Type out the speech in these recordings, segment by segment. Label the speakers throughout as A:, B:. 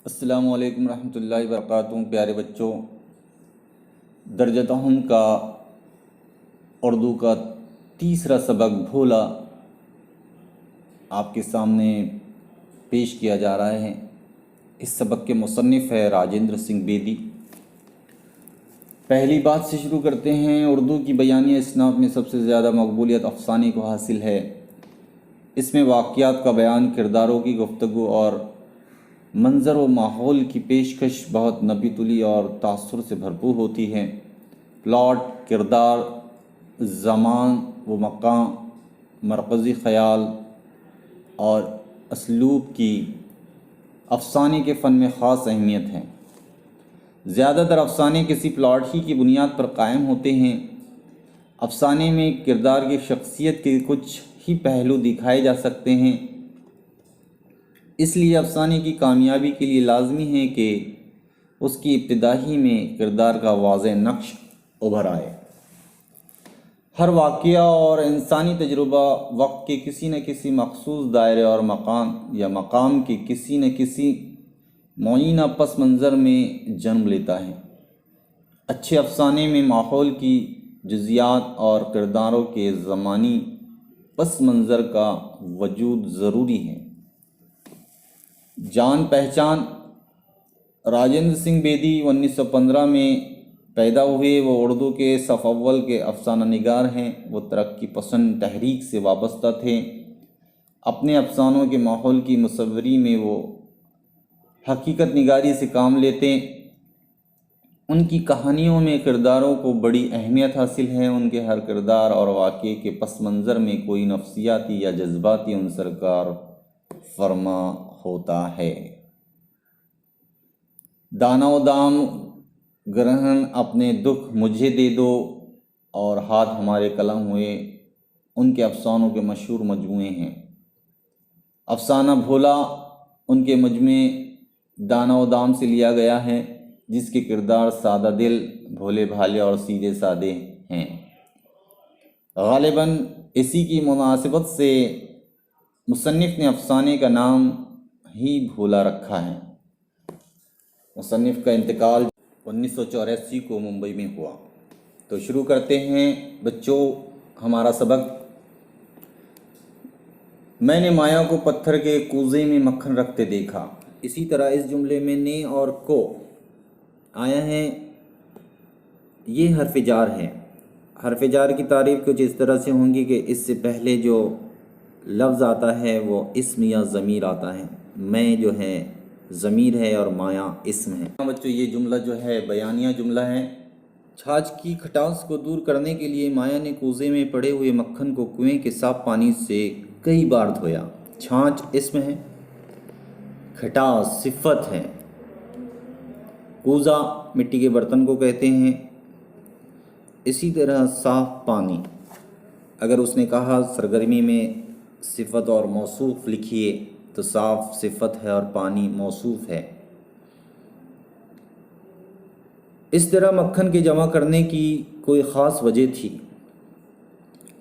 A: अस्सलामु अलैकुम रहमतुल्लाहि वबरकातुहू। प्यारे बच्चों, दर्जा तहम का उर्दू का तीसरा सबक भोला आपके सामने पेश किया जा रहा है। इस सबक के मुसन्निफ़ है राजेंद्र सिंह बेदी। पहली बात से शुरू करते हैं। उर्दू की बयानी इसनाद में सबसे ज़्यादा मकबूलियत अफ़साने को हासिल है। इसमें वाक़यात का बयान, किरदारों की गुफ्तगू और मंज़र व माहौल की पेशकश बहुत नबीतुली और तासुर से भरपूर होती है। प्लॉट, किरदार, ज़मान व मकाम, मरकज़ी ख़याल और असलूब की अफ़साने के फ़न में ख़ास अहमियत है। ज़्यादातर अफ़साने किसी प्लॉट ही की बुनियाद पर कायम होते हैं। अफ़साने में किरदार की शख्सियत के कुछ ही पहलू दिखाए जा सकते हैं। इसलिए अफ़साने की कामयाबी के लिए लाजमी है कि उसकी इब्तिदा ही में किरदार का वाज़ेह नक्श उभर आए। हर वाक़या और इंसानी तजुर्बा वक्त के किसी न किसी मखसूस दायरे और मकाम के किसी न किसी मुअय्यना पस मंज़र में जन्म लेता है। अच्छे अफ़साने में माहौल की जुज़ियात और किरदारों के ज़मानी पस मंज़र का वजूद ज़रूरी है। जान पहचान। राजेंद्र सिंह बेदी 1915 में पैदा हुए। वो उर्दू के सफ़ अव्वल के अफ़साना निगार हैं। वो तरक्की पसंद तहरीक से वाबस्ता थे। अपने अफ़सानों के माहौल की मुसव्वरी में वो हकीकत निगारी से काम लेते। उनकी कहानियों में किरदारों को बड़ी अहमियत हासिल है। उनके हर किरदार और वाक़े के पस मंज़र में कोई नफ्सियाती या जज्बाती अंसर कार फरमा होता है। दाना दाम, ग्रहण, अपने दुख मुझे दे दो और हाथ हमारे कलम हुए उनके अफ़सानों के मशहूर मजमूए हैं। अफ़साना भोला उनके मजमे दाना दाम से लिया गया है, जिसके किरदार सादा दिल, भोले भाले और सीधे सादे हैं। ग़ालिबन इसी की मुनासिबत से मुसन्निफ़ ने अफ़साने का नाम ही भोला रखा है। मुसन्निफ़ का इंतकाल 1984 को मुंबई में हुआ। तो शुरू करते हैं बच्चों हमारा सबक। मैंने माया को पत्थर के कूजे में मक्खन रखते देखा। इसी तरह इस जुमले में ने और को आया है। ये हर्फ जार है। हर्फ जार की तारीफ़ कुछ इस तरह से होंगी कि इससे पहले जो लफ्ज़ आता है वो इस्म या ज़मीर आता है। मैं जो है ज़मीर है और माया इस्म है। बच्चों ये जुमला जो है बयानिया जुमला है। छाछ की खटास को दूर करने के लिए माया ने कूजे में पड़े हुए मक्खन को कुएं के साफ पानी से कई बार धोया। छाछ इस्म है, खटास सिफ़त है। कूज़ा मिट्टी के बर्तन को कहते हैं। इसी तरह साफ पानी, अगर उसने कहा सरगर्मी में सिफ़त और मौसूफ़ लिखिए तो साफ सिफ़त है और पानी मौसूफ़ है। इस तरह मक्खन के जमा करने की कोई ख़ास वजह थी।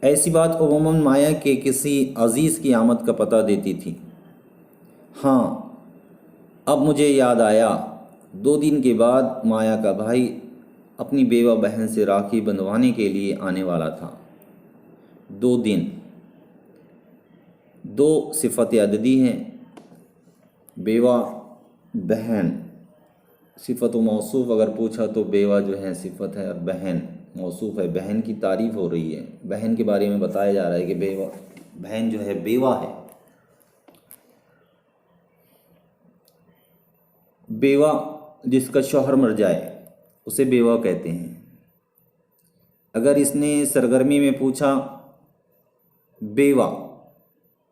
A: ऐसी बात अमूमन माया के किसी अज़ीज़ की आमद का पता देती थी। हाँ, अब मुझे याद आया, 2 दिन के बाद माया का भाई अपनी बेवा बहन से राखी बंधवाने के लिए आने वाला था। 2 दिन, 2 सिफ़त अददी हैं। बेवा, बहन, सिफ़त व मौसूफ़ अगर पूछा तो बेवा जो है सिफ़त है और बहन मौसूफ़ है। बहन की तारीफ़ हो रही है, बहन के बारे में बताया जा रहा है कि बेवा, बहन जो है बेवा है। बेवा जिसका शौहर मर जाए उसे बेवा कहते हैं। अगर इसने सरगर्मी में पूछा बेवा,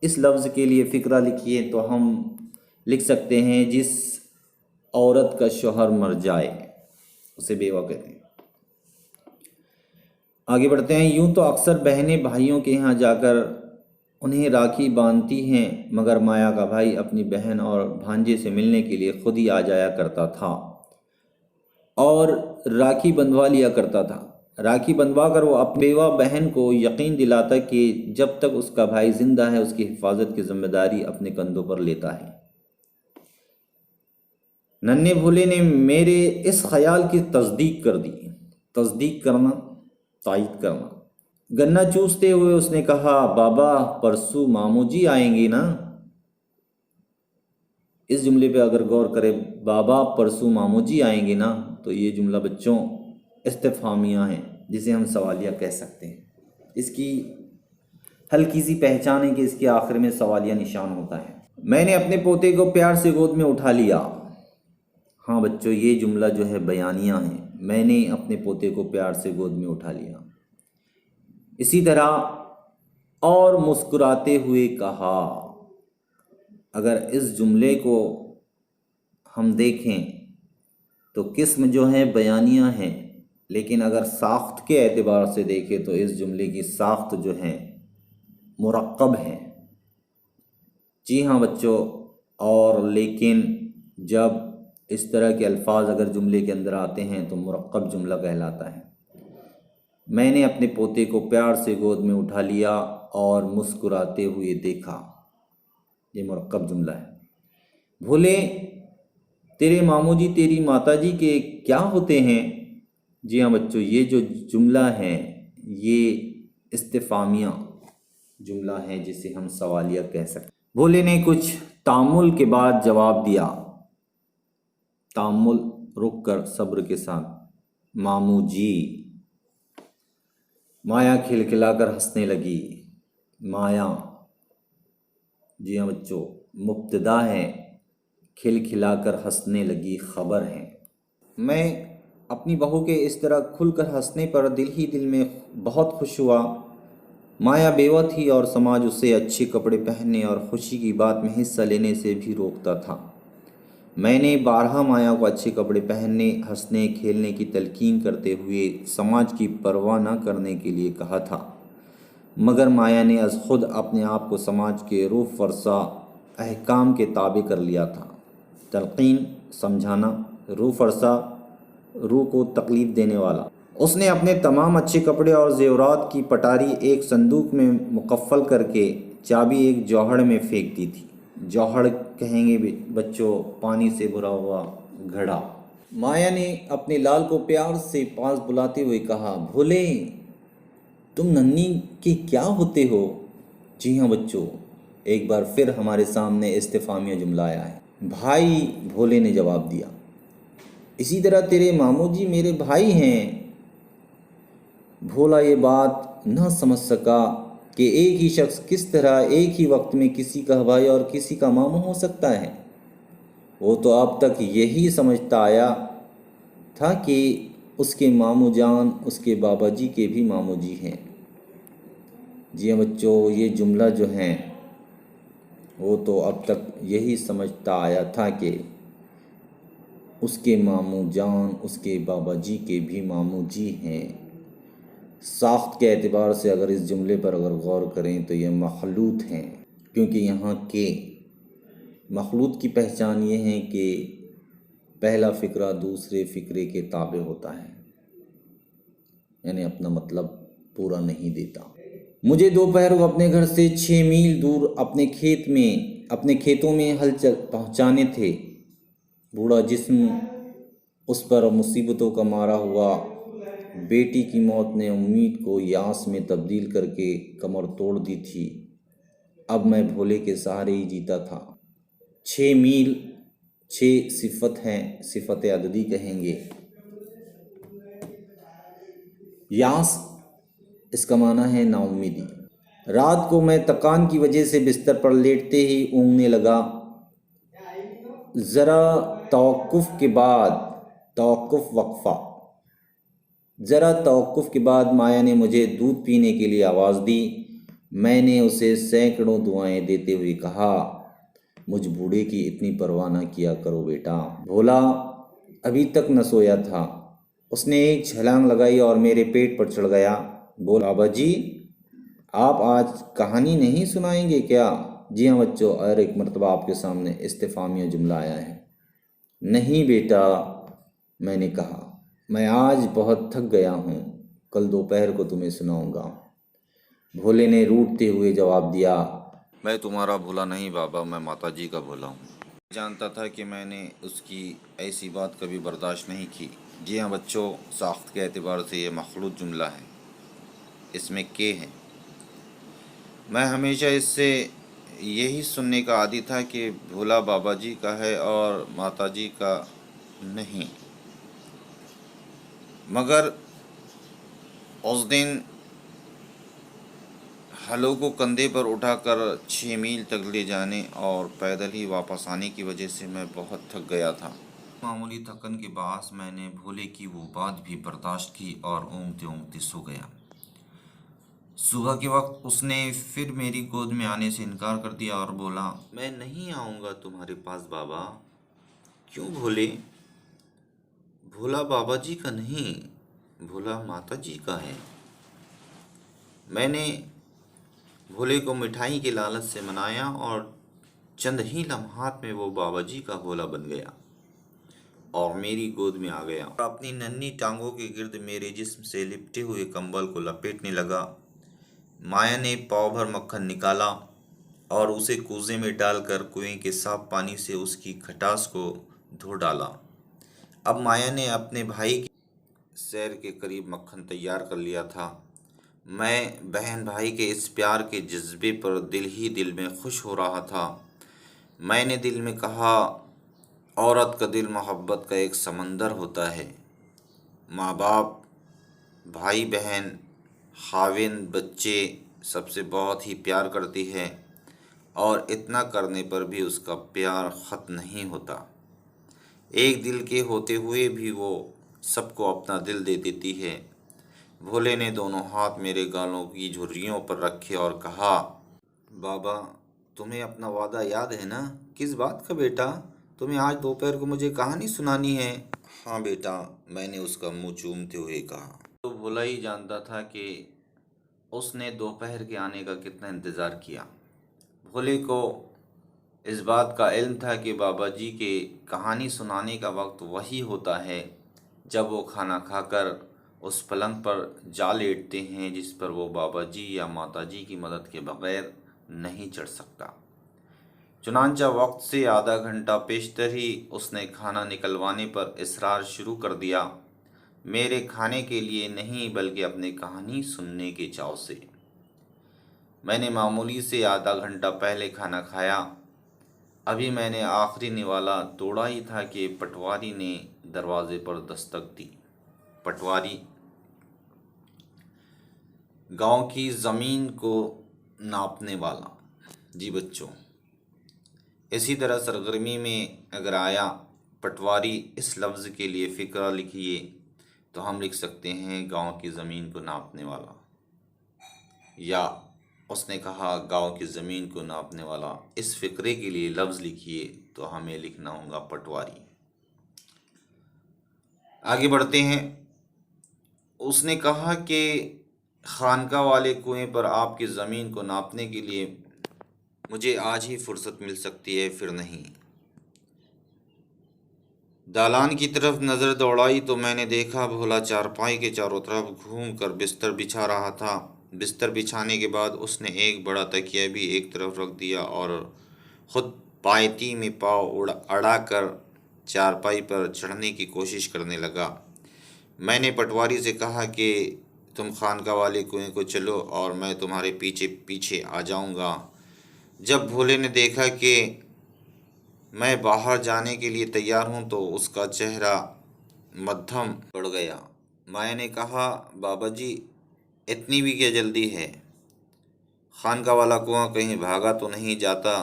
A: इस लफ्ज़ के लिए फ़िक्रा लिखिए तो हम लिख सकते हैं जिस औरत का शौहर मर जाए उसे बेवा कहते हैं। आगे बढ़ते हैं। यूँ तो अक्सर बहनें भाइयों के यहाँ जाकर उन्हें राखी बांधती हैं, मगर माया का भाई अपनी बहन और भांजे से मिलने के लिए खुद ही आ जाया करता था और राखी बंधवा लिया करता था। राखी बंधवा कर वो अपनी बेवा बहन को यकीन दिलाता कि जब तक उसका भाई ज़िंदा है उसकी हिफाजत की जिम्मेदारी अपने कंधों पर लेता है। नन्हे भोले ने मेरे इस ख्याल की तस्दीक कर दी। तस्दीक करना, तायद करना। गन्ना चूसते हुए उसने कहा, बाबा परसों मामू जी आएंगे ना? इस जुमले पे अगर गौर करें, बाबा परसों मामू जी आएंगे ना, तो ये जुमला बच्चों इस्तिफ़ामिया है, जिसे हम सवालिया कह सकते हैं। इसकी हल्की सी पहचान है कि इसके आखिर में सवालिया निशान होता है। मैंने अपने पोते को प्यार से गोद में उठा लिया। हाँ बच्चों, ये जुमला जो है बयानिया है। मैंने अपने पोते को प्यार से गोद में उठा लिया। इसी तरह और मुस्कुराते हुए कहा। अगर इस जुमले को हम देखें तो किस्म जो है बयानिया है, लेकिन अगर साख्त के एतबार से देखें तो इस जुमले की साख्त जो है मुरक्कब है। जी हाँ बच्चों, और लेकिन जब इस तरह के अल्फाज अगर जुमले के अंदर आते हैं तो मुरक्कब जुमला कहलाता है। मैंने अपने पोते को प्यार से गोद में उठा लिया और मुस्कुराते हुए देखा, ये मुरक्कब जुमला है। भोले, तेरे मामू जी तेरी माता जी के क्या होते हैं? जी हाँ बच्चों, ये जो जुमला है ये इस्तिफ़ामिया जुमला है, जिसे हम सवालिया कह सकते हैं। भोले ने कुछ तामुल के बाद जवाब दिया। तामुल, रुक कर सब्र के साथ। मामू जी। माया खिलखिलाकर हंसने लगी। माया, जी हाँ बच्चों, मुब्तदा है, खिलखिलाकर हंसने लगी खबर है। मैं अपनी बहू के इस तरह खुलकर हंसने पर दिल ही दिल में बहुत खुश हुआ। माया बेवा थी और समाज उसे अच्छे कपड़े पहनने और खुशी की बात में हिस्सा लेने से भी रोकता था। मैंने बारहा माया को अच्छे कपड़े पहनने, हंसने खेलने की तलकीन करते हुए समाज की परवाह न करने के लिए कहा था, मगर माया ने अज खुद अपने आप को समाज के रूह फरसा अहकाम के ताबे कर लिया था। तलकीन, समझाना, रूह फरसा, रूह को तकलीफ देने वाला। उसने अपने तमाम अच्छे कपड़े और जेवरात की पटारी एक संदूक में मुकफ़ल करके चाबी एक जौहड़ में फेंक दी थी। जौहड़ कहेंगे बच्चों पानी से भरा हुआ घड़ा। माया ने अपने लाल को प्यार से पास बुलाते हुए कहा, भोले तुम नन्ही के क्या होते हो? जी हाँ बच्चों, एक बार फिर हमारे सामने इस्तिफ़ामिया जुमला आया है। भाई, भोले ने जवाब दिया। इसी तरह तेरे मामू जी मेरे भाई हैं। भोला ये बात न समझ सका कि एक ही शख्स किस तरह एक ही वक्त में किसी का भाई और किसी का मामू हो सकता है। वो तो अब तक यही समझता आया था कि उसके मामू जान उसके बाबा जी के भी मामू जी हैं। जी हाँ बच्चों, ये जुमला जो है वो तो अब तक यही समझता आया था कि उसके मामू जान उसके बाबा जी के भी मामू जी हैं। साख्त के एतबार से अगर इस जुमले पर अगर गौर करें तो ये मखलूत हैं, क्योंकि यहाँ के मखलूत की पहचान ये है कि पहला फ़िक्रा दूसरे फ़िक्रे के ताबे होता है, यानी अपना मतलब पूरा नहीं देता। मुझे दोपहर को अपने घर से 6 मील दूर अपने खेतों में हल पहुँचाने थे। बूढ़ा जिस्म उस पर मुसीबतों का मारा हुआ। बेटी की मौत ने उम्मीद को यास में तब्दील करके कमर तोड़ दी थी। अब मैं भोले के सहारे ही जीता था। 6 मील, 6 सिफत हैं, सिफत अददी कहेंगे। यास इसका माना है नाउम्मीदी। रात को मैं थकान की वजह से बिस्तर पर लेटते ही ऊँघने लगा। ज़रा तवक्कुफ़ के बाद माया ने मुझे दूध पीने के लिए आवाज़ दी। मैंने उसे सैकड़ों दुआएं देते हुए कहा, मुझ बूढ़े की इतनी परवाह न किया करो बेटा। भोला अभी तक न सोया था। उसने एक छलांग लगाई और मेरे पेट पर चढ़ गया। बोला, बाबा जी आप आज कहानी नहीं सुनाएंगे क्या? जी हाँ बच्चों, और एक मरतबा आपके सामने इस्तिफ़ामिया जुमला आया है। नहीं बेटा, मैंने कहा, मैं आज बहुत थक गया हूँ, कल दोपहर को तुम्हें सुनाऊंगा। भोले ने रूठते हुए जवाब दिया, मैं तुम्हारा भोला नहीं बाबा, मैं माता जी का भोला हूँ। जानता था कि मैंने उसकी ऐसी बात कभी बर्दाश्त नहीं की। जी हाँ बच्चों, साख्त के एतबार से ये मखलूत जुमला है, इसमें के है। मैं हमेशा इससे यही सुनने का आदी था कि भोला बाबा जी का है और माता जी का नहीं। मगर उस दिन हलों को कंधे पर उठाकर 6 मील तक ले जाने और पैदल ही वापस आने की वजह से मैं बहुत थक गया था। मामूली थकन के बायस मैंने भोले की वो बात भी बर्दाश्त की और ऊँघते ऊँघते सो गया। सुबह के वक्त उसने फिर मेरी गोद में आने से इनकार कर दिया और बोला, मैं नहीं आऊँगा तुम्हारे पास बाबा। क्यों भोले? भोला बाबा जी का नहीं, भोला माता जी का है। मैंने भोले को मिठाई के लालच से मनाया और चंद ही लम्हात में वो बाबा जी का भोला बन गया और मेरी गोद में आ गया और अपनी नन्ही टांगों के गिर्द मेरे जिस्म से लिपटे हुए कंबल को लपेटने लगा। माया ने पाव भर मक्खन निकाला और उसे कूजे में डालकर कुएं के साफ पानी से उसकी खटास को धो डाला। अब माया ने अपने भाई के सैर के करीब मक्खन तैयार कर लिया था। मैं बहन भाई के इस प्यार के जज्बे पर दिल ही दिल में खुश हो रहा था। मैंने दिल में कहा, औरत का दिल मोहब्बत का एक समंदर होता है। माँ बाप, भाई बहन, खाविंद, बच्चे सबसे बहुत ही प्यार करती है और इतना करने पर भी उसका प्यार ख़त्म नहीं होता। एक दिल के होते हुए भी वो सबको अपना दिल दे देती है। भोले ने दोनों हाथ मेरे गालों की झुर्रियों पर रखे और कहा, बाबा तुम्हें अपना वादा याद है ना? किस बात का बेटा? तुम्हें आज दोपहर को मुझे कहानी सुनानी है। हाँ बेटा, मैंने उसका मुंह चूमते हुए कहा। तो भोला ही जानता था कि उसने दोपहर के आने का कितना इंतज़ार किया। भोले को इस बात का इल्म था कि बाबा जी के कहानी सुनाने का वक्त वही होता है जब वो खाना खाकर उस पलंग पर जा लेटते हैं जिस पर वो बाबा जी या माता जी की मदद के बगैर नहीं चढ़ सकता। चुनांचा वक्त से आधा घंटा पेशतर ही उसने खाना निकलवाने पर इसरार शुरू कर दिया, मेरे खाने के लिए नहीं बल्कि अपनी कहानी सुनने के चाव से। मैंने मामूली से आधा घंटा पहले खाना खाया। अभी मैंने आखिरी निवाला तोड़ा ही था कि पटवारी ने दरवाजे पर दस्तक दी। पटवारी गांव की ज़मीन को नापने वाला। जी बच्चों, इसी तरह सरगर्मी में अगर आया पटवारी इस लफ्ज़ के लिए फ़िक्रा लिखिए तो हम लिख सकते हैं गांव की ज़मीन को नापने वाला। या उसने कहा गांव की ज़मीन को नापने वाला, इस फ़िक्रे के लिए लफ्ज़ लिखिए तो हमें लिखना होगा पटवारी। आगे बढ़ते हैं। उसने कहा कि खानका वाले कुएं पर आपकी ज़मीन को नापने के लिए मुझे आज ही फुर्सत मिल सकती है, फिर नहीं। दालान की तरफ नज़र दौड़ाई तो मैंने देखा भोला चारपाई के चारों तरफ घूमकर बिस्तर बिछा रहा था। बिस्तर बिछाने के बाद उसने एक बड़ा तकिया भी एक तरफ रख दिया और ख़ुद पायती में पाँव अड़ाकर चारपाई पर चढ़ने की कोशिश करने लगा। मैंने पटवारी से कहा कि तुम खानका वाले कुएं को चलो और मैं तुम्हारे पीछे पीछे आ जाऊंगा। जब भोले ने देखा कि मैं बाहर जाने के लिए तैयार हूं तो उसका चेहरा मध्यम पड़ गया। माया ने कहा, बाबा जी इतनी भी क्या जल्दी है? खानका वाला कुआं कहीं भागा तो नहीं जाता?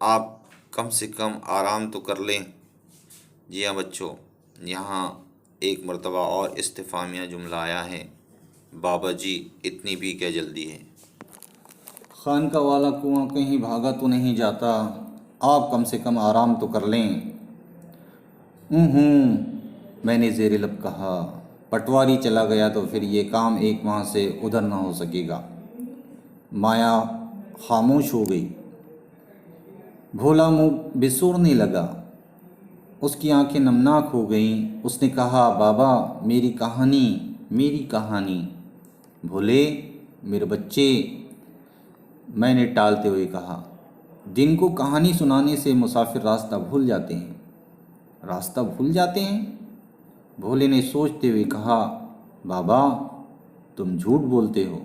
A: आप कम से कम आराम तो कर लें। जी हाँ बच्चों, यहाँ एक मर्तबा और इस्तिफ़ामिया जुमला आया है, बाबा जी इतनी भी क्या जल्दी है?
B: खानका वाला कुआं कहीं भागा तो नहीं जाता, आप कम से कम आराम तो कर लें। मैंने ज़ेरे लब कहा। पटवारी चला गया तो फिर ये काम एक माह से उधर ना हो सकेगा। माया खामोश हो गई। भोला मुँह बिसूरने लगा। उसकी आंखें नमनाक हो गईं। उसने कहा, बाबा मेरी कहानी, मेरी कहानी। भोले मेरे बच्चे, मैंने टालते हुए कहा। दिन को कहानी सुनाने से मुसाफिर रास्ता भूल जाते हैं। रास्ता भूल जाते हैं? भोले ने सोचते हुए कहा, बाबा तुम झूठ बोलते हो,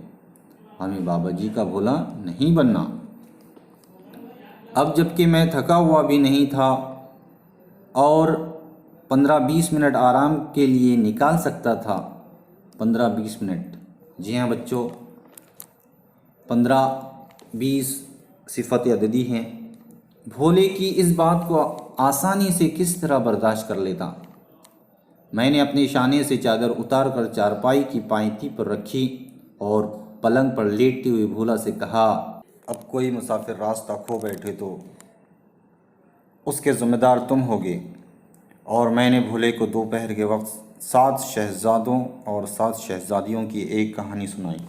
B: हमें बाबा जी का भोला नहीं बनना। अब जबकि मैं थका हुआ भी नहीं था और 15-20 मिनट आराम के लिए निकाल सकता था। 15-20 मिनट, जी हाँ बच्चों, 15-20 सिफत अददी हैं। भोले की इस बात को आसानी से किस तरह बर्दाश्त कर लेता। मैंने अपने शाने से चादर उतार कर चारपाई की पायती पर रखी और पलंग पर लेटते हुए भोला से कहा, अब कोई मुसाफिर रास्ता खो बैठे तो उसके ज़िम्मेदार तुम होगे। और मैंने भोले को दोपहर के वक्त 7 शहजादों और 7 शहजादियों की एक कहानी सुनाई।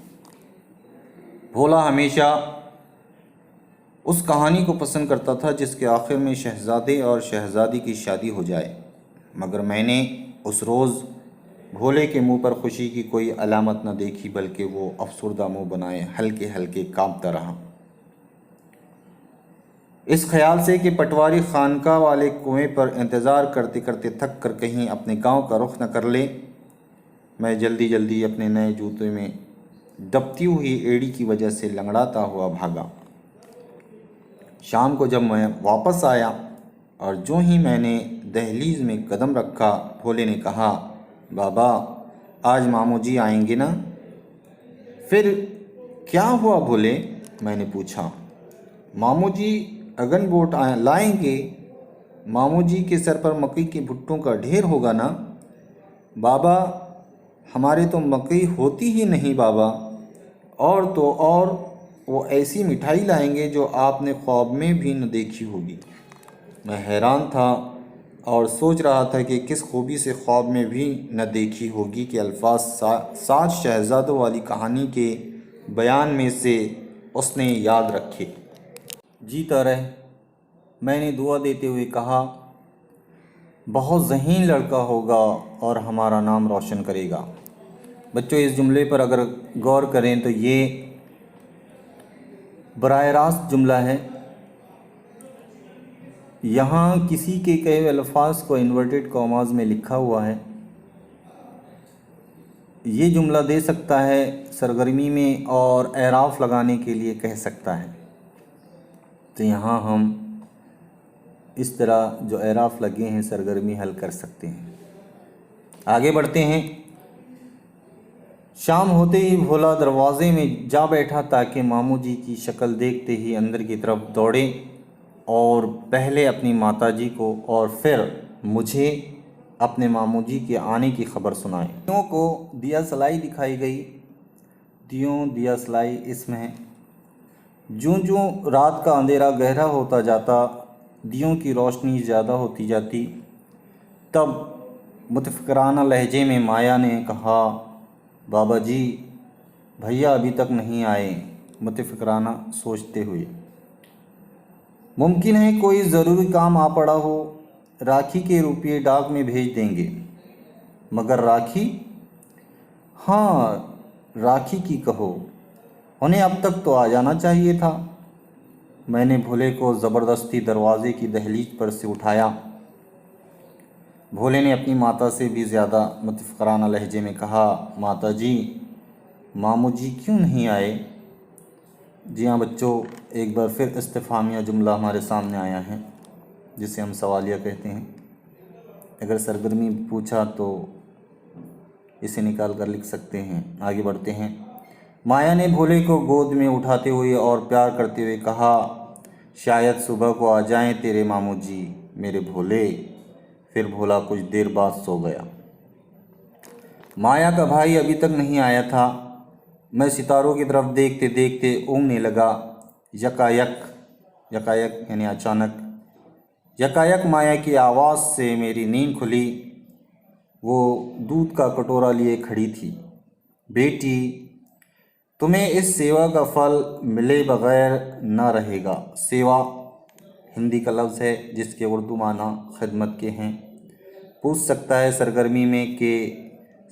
B: भोला हमेशा उस कहानी को पसंद करता था जिसके आखिर में शहजादे और शहजादी की शादी हो जाए, मगर मैंने उस रोज़ भोले के मुंह पर खुशी की कोई अलामत न देखी, बल्कि वो अफसुर्दा मुंह बनाए हल्के हल्के कांपता रहा। इस ख्याल से कि पटवारी खानका वाले कुएं पर इंतज़ार करते करते थक कर कहीं अपने गांव का रुख न कर ले, मैं जल्दी जल्दी अपने नए जूते में दबती हुई एड़ी की वजह से लंगड़ाता हुआ भागा। शाम को जब मैं वापस आया और जो ही मैंने दहलीज में कदम रखा, भोले ने कहा, बाबा आज मामू जी आएंगे ना? फिर क्या हुआ भोले? मैंने पूछा। मामू जी अगन बोट लाएंगे। मामू जी के सर पर मकई के भुट्टों का ढेर होगा ना? बाबा हमारे तो मकई होती ही नहीं बाबा, और तो और वो ऐसी मिठाई लाएंगे जो आपने ख्वाब में भी न देखी होगी। मैं हैरान था और सोच रहा था कि किस खूबी से ख्वाब में भी न देखी होगी कि अल्फाज 7 शहजादों वाली कहानी के बयान में से उसने याद रखे। जीता रहे, मैंने दुआ देते हुए कहा, बहुत ज़हीन लड़का होगा और हमारा नाम रोशन करेगा। बच्चों इस जुमले पर अगर गौर करें तो ये बराह रास्त जुमला है। यहाँ किसी के कहे हुए अल्फाज को इन्वर्टेड कॉमास में लिखा हुआ है। ये जुमला दे सकता है सरगर्मी में और एराफ लगाने के लिए कह सकता है। तो यहाँ हम इस तरह जो एराफ लगे हैं सरगर्मी हल कर सकते हैं। आगे बढ़ते हैं। शाम होते ही भोला दरवाजे में जा बैठा ताकि मामू जी की शक्ल देखते ही अंदर की तरफ दौड़े और पहले अपनी माताजी को और फिर मुझे अपने मामू जी के आने की खबर सुनाए। दियों को दिया सलाई दिखाई गई। दिया सलाई इसमें है। ज्यों ज्यों रात का अंधेरा गहरा होता जाता, दियों की रोशनी ज़्यादा होती जाती, तब मुतफ़क्किराना लहजे में माया ने कहा, बाबा जी भैया अभी तक नहीं आए। मुतफ़क्किराना सोचते हुए, मुमकिन है कोई ज़रूरी काम आ पड़ा हो, राखी के रुपये डाक में भेज देंगे। मगर राखी? हाँ राखी की कहो, उन्हें अब तक तो आ जाना चाहिए था। मैंने भोले को ज़बरदस्ती दरवाज़े की दहलीज पर से उठाया। भोले ने अपनी माता से भी ज़्यादा मुतफ़क्किराना लहजे में कहा, माता जी मामू जी क्यों नहीं आए? जी हाँ बच्चों, एक बार फिर इस्तिफ़ामिया जुमला हमारे सामने आया है जिसे हम सवालिया कहते हैं। अगर सरगर्मी पूछा तो इसे निकाल कर लिख सकते हैं। आगे बढ़ते हैं। माया ने भोले को गोद में उठाते हुए और प्यार करते हुए कहा, शायद सुबह को आ जाएं तेरे मामू जी मेरे भोले। फिर भोला कुछ देर बाद सो गया। माया का भाई अभी तक नहीं आया था। मैं सितारों की तरफ देखते देखते ऊँघने लगा। यकायक यानी अचानक, यकायक माया की आवाज़ से मेरी नींद खुली। वो दूध का कटोरा लिए खड़ी थी। बेटी तुम्हें इस सेवा का फल मिले बगैर न रहेगा। सेवा हिंदी का लफ्ज़ है जिसके उर्दू माना खिदमत के हैं। पूछ सकता है सरगर्मी में कि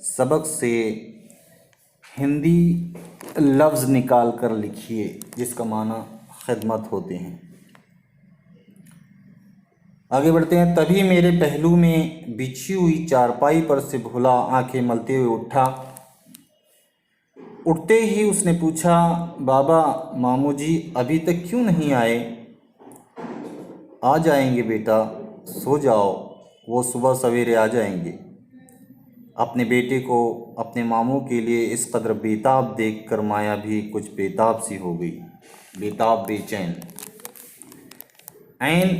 B: सबक से हिंदी लफ्ज़ निकाल कर लिखिए जिसका माना खिदमत होते हैं। आगे बढ़ते हैं। तभी मेरे पहलू में बिछी हुई चारपाई पर से भोला आंखें मलते हुए उठा। उठते ही उसने पूछा, बाबा मामू जी अभी तक क्यों नहीं आए? आ जाएंगे बेटा, सो जाओ, वो सुबह सवेरे आ जाएंगे। अपने बेटे को अपने मामू के लिए इस कदर बेताब देखकर माया भी कुछ बेताब सी हो गई, बेताब बेचैन। ऐन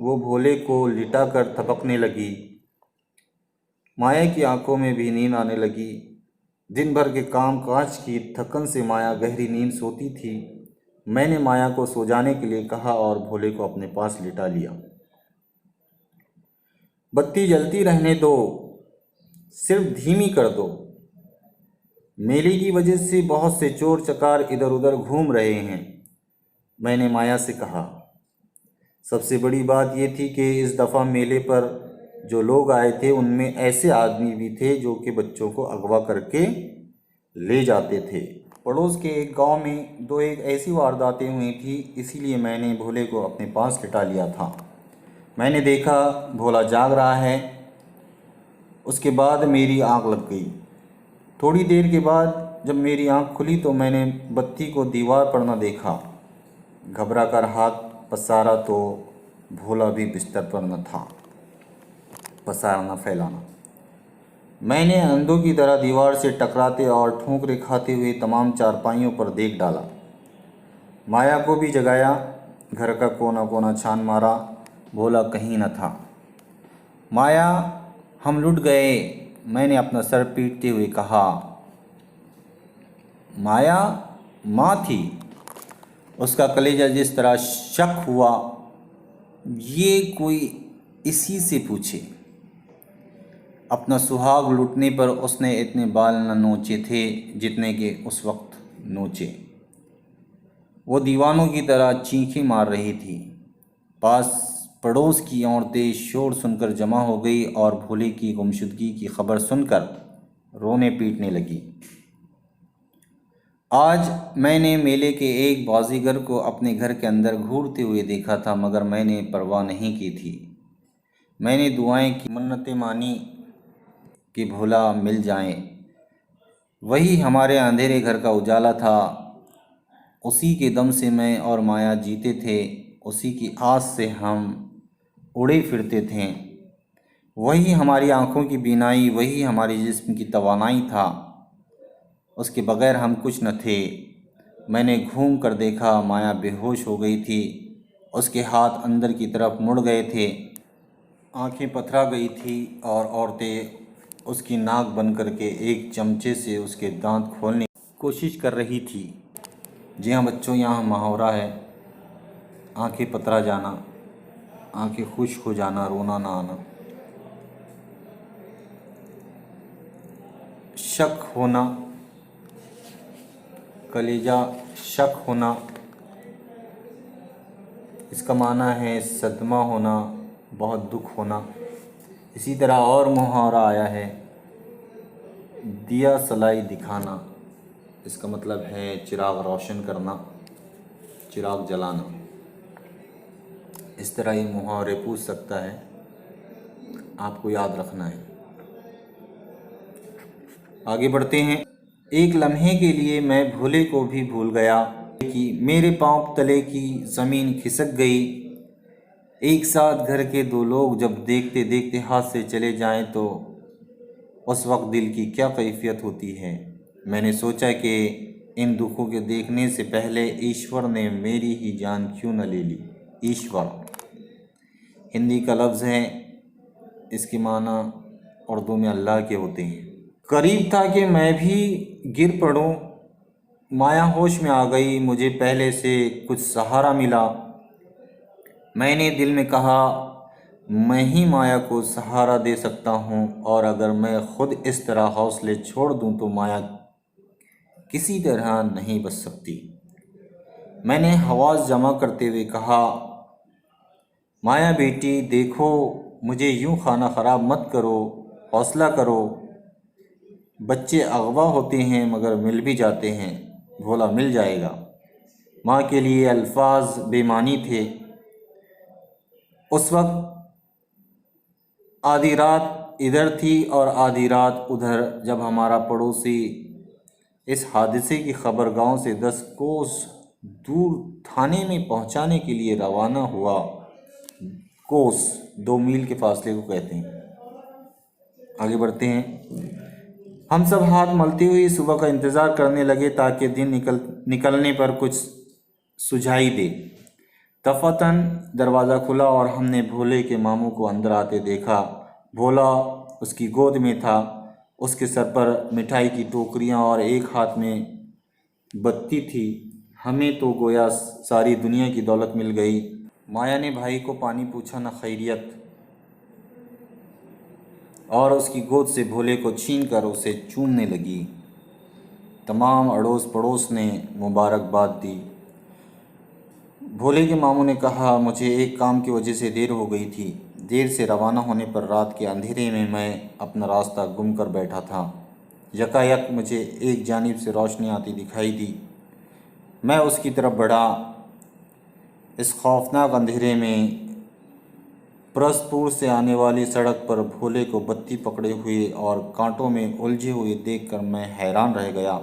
B: वो भोले को लिटा कर थपकने लगी। माया की आंखों में भी नींद आने लगी। दिन भर के काम काज की थकन से माया गहरी नींद सोती थी। मैंने माया को सो जाने के लिए कहा और भोले को अपने पास लिटा लिया। बत्ती जलती रहने दो, सिर्फ धीमी कर दो। मेले की वजह से बहुत से चोर चकार इधर उधर घूम रहे हैं, मैंने माया से कहा। सबसे बड़ी बात यह थी कि इस दफ़ा मेले पर जो लोग आए थे उनमें ऐसे आदमी भी थे जो कि बच्चों को अगवा करके ले जाते थे। पड़ोस के एक गांव में एक ऐसी वारदातें हुई थी, इसीलिए मैंने भोले को अपने पास लिटा लिया था। मैंने देखा भोला जाग रहा है। उसके बाद मेरी आंख लग गई। थोड़ी देर के बाद जब मेरी आंख खुली तो मैंने बत्ती को दीवार पर न देखा। घबरा कर हाथ पसारा तो भोला भी बिस्तर पर न था। पसारना फैलाना। मैंने अंधों की तरह दीवार से टकराते और ठोकरे खाते हुए तमाम चारपाइयों पर देख डाला। माया को भी जगाया, घर का कोना कोना छान मारा, भोला कहीं न था। माया हम लुट गए, मैंने अपना सर पीटते हुए कहा। माया माँ थी। उसका कलेजा जिस तरह शक हुआ, ये कोई इसी से पूछे। अपना सुहाग लुटने पर उसने इतने बाल न नोचे थे जितने के उस वक्त नोचे। वो दीवानों की तरह चीखें मार रही थी। पास पड़ोस की औरतें शोर सुनकर जमा हो गई और भोले की गुमशुदगी की खबर सुनकर रोने पीटने लगी। आज मैंने मेले के एक बाजीगर को अपने घर के अंदर घूरते हुए देखा था, मगर मैंने परवाह नहीं की थी। मैंने दुआएं की, मन्नतें मानी कि भोला मिल जाए। वही हमारे अंधेरे घर का उजाला था। उसी के दम से मैं और माया जीते थे। उसी की आस से हम उड़े फिरते थे। वही हमारी आंखों की बीनाई, वही हमारी जिस्म की तवानाई था। उसके बगैर हम कुछ न थे। मैंने घूम कर देखा, माया बेहोश हो गई थी। उसके हाथ अंदर की तरफ मुड़ गए थे, आंखें पथरा गई थी और औरतें उसकी नाक बंद करके एक चमचे से उसके दांत खोलने की कोशिश कर रही थी। जी हाँ बच्चों, यहाँ मुहावरा है, आंखें पतरा जाना, आंखें खुश्क हो जाना, रोना ना आना। शक होना, कलेजा शक होना, इसका माना है सदमा होना, बहुत दुख होना। इसी तरह और मुहावरा आया है, दिया सलाई दिखाना। इसका मतलब है चिराग रोशन करना, चिराग जलाना। इस तरह ये मुहावरे पूछ सकता है, आपको याद रखना है। आगे बढ़ते हैं। एक लम्हे के लिए मैं भोले को भी भूल गया कि मेरे पांव तले की ज़मीन खिसक गई। एक साथ घर के दो लोग जब देखते देखते हाथ से चले जाएं तो उस वक्त दिल की क्या कैफियत होती है। मैंने सोचा कि इन दुखों के देखने से पहले ईश्वर ने मेरी ही जान क्यों न ले ली। ईश्वर हिंदी का लफ्ज़ है, इसके माना उर्दू में अल्लाह के होते हैं। करीब था कि मैं भी गिर पड़ूं। माया होश में आ गई, मुझे पहले से कुछ सहारा मिला। मैंने दिल में कहा, मैं ही माया को सहारा दे सकता हूँ, और अगर मैं खुद इस तरह हौसले छोड़ दूँ तो माया किसी तरह नहीं बच सकती। मैंने हवास जमा करते हुए कहा, माया बेटी देखो, मुझे यूँ खाना ख़राब मत करो, हौसला करो। बच्चे अगवा होते हैं मगर मिल भी जाते हैं, भोला मिल जाएगा। माँ के लिए अल्फाज बेमानी थे। उस वक्त आधी रात इधर थी और आधी रात उधर, जब हमारा पड़ोसी इस हादसे की खबर गांव से 10 कोस दूर थाने में पहुंचाने के लिए रवाना हुआ। कोस 2 मील के फासले को कहते हैं। आगे बढ़ते हैं। हम सब हाथ मलते हुए सुबह का इंतज़ार करने लगे ताकि दिन निकलने पर कुछ सुझाई दे। दफातन दरवाज़ा खुला और हमने भोले के मामू को अंदर आते देखा। भोला उसकी गोद में था। उसके सर पर मिठाई की टोकरियां और एक हाथ में बत्ती थी। हमें तो गोया सारी दुनिया की दौलत मिल गई। माया ने भाई को पानी पूछा न खैरियत, और उसकी गोद से भोले को छीन कर उसे चूमने लगी। तमाम अड़ोस पड़ोस ने मुबारकबाद दी। भोले के मामू ने कहा, मुझे एक काम की वजह से देर हो गई थी। देर से रवाना होने पर रात के अंधेरे में मैं अपना रास्ता गुम कर बैठा था। यकायक मुझे एक जानिब से रोशनी आती दिखाई दी। मैं उसकी तरफ बढ़ा। इस खौफनाक अंधेरे में परसपुर से आने वाली सड़क पर भोले को बत्ती पकड़े हुए और कांटों में उलझे हुए देखकर मैं हैरान रह गया।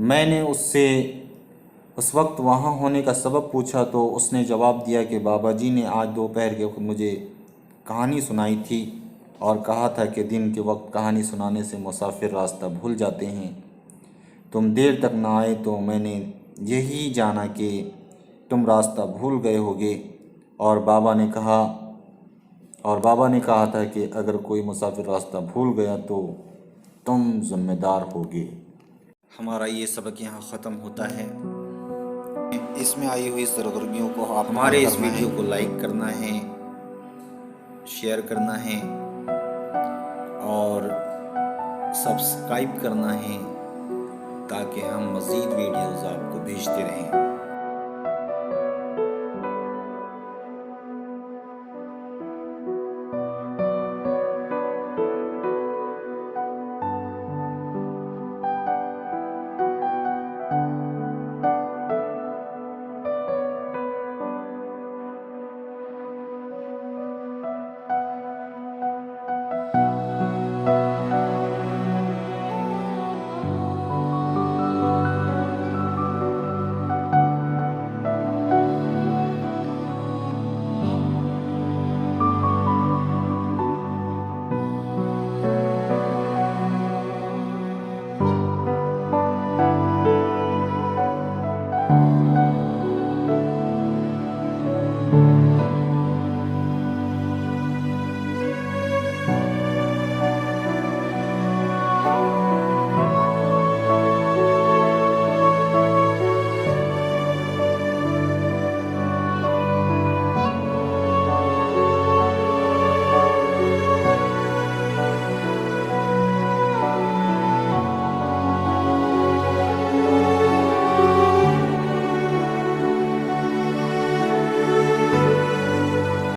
B: मैंने उससे उस वक्त वहाँ होने का सबब पूछा तो उसने जवाब दिया कि बाबा जी ने आज दोपहर के वक्त मुझे कहानी सुनाई थी और कहा था कि दिन के वक्त कहानी सुनाने से मुसाफिर रास्ता भूल जाते हैं। तुम देर तक ना आए तो मैंने यही जाना कि तुम रास्ता भूल गए होगे, और बाबा ने कहा था कि अगर कोई मुसाफिर रास्ता भूल गया तो तुम जिम्मेदार होगे।
A: हमारा ये सबक यहाँ ख़त्म होता है। इसमें आई हुई सरगर्मियों को आप हमारे इस वीडियो को लाइक करना है, शेयर करना है और सब्सक्राइब करना है ताकि हम मज़ीद वीडियोज़ आपको भेजते रहें।